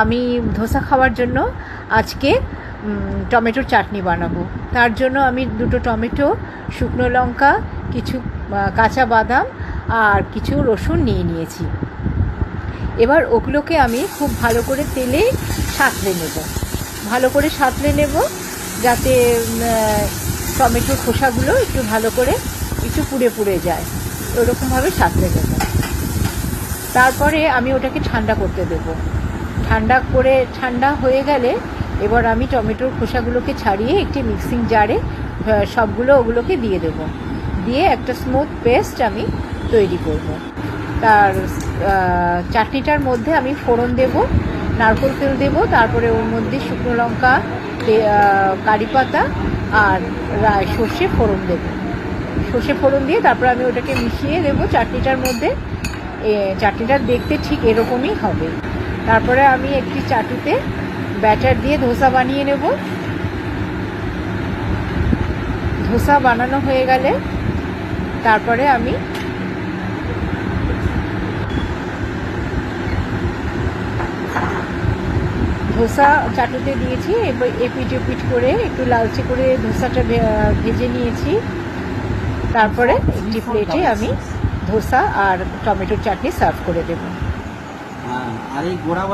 আমি ধোসা খাওয়ার জন্য আজকে টমেটোর চাটনি বানাবো। তার জন্য আমি 2টো টমেটো, শুকনো লঙ্কা, কিছু কাঁচা বাদাম আর কিছু রসুন নিয়ে নিয়েছি। এবার ওগুলোকে আমি খুব ভালো করে তেলে সাঁতলে নেব, ভালো করে সাঁতলে নেব যাতে টমেটোর খোসাগুলো একটু ভালো করে একটু পুড়ে পুড়ে যায়, ওরকমভাবে সাঁতলে দেবো। তারপরে আমি ওটাকে ঠান্ডা করতে দেব। ঠান্ডা হয়ে গেলে এবার আমি টমেটোর খোসাগুলোকে ছাড়িয়ে একটি মিক্সিং জারে ওগুলোকে দিয়ে দেব, দিয়ে একটা স্মুথ পেস্ট আমি তৈরি করব। তার চাটনিটার মধ্যে আমি ফোড়ন দেব, নারকেল তেল দেব, তারপরে ওর মধ্যে শুকনো লঙ্কা, কারি পাতা আর সর্ষে ফোড়ন দেব। সর্ষে ফোড়ন দিয়ে তারপরে আমি ওটাকে মিশিয়ে দেবো চাটনিটার মধ্যে। চাটনিটা দেখতে ঠিক এরকমই হবে। তারপরে আমি একটি চাটুতে ব্যাটার দিয়ে ধোসা বানিয়ে নেব। ধোসা বানানো হয়ে গেলে তারপরে আমি ধোসা চাটুতে দিয়েছি, এপিট ওপিট করে একটু লালচে করে ধোসাটা ভেজে নিয়েছি। তারপরে একটি প্লেটে আমি ধোসা আর টমেটোর চাটনি সার্ভ করে দেবো। আর এই গোড়া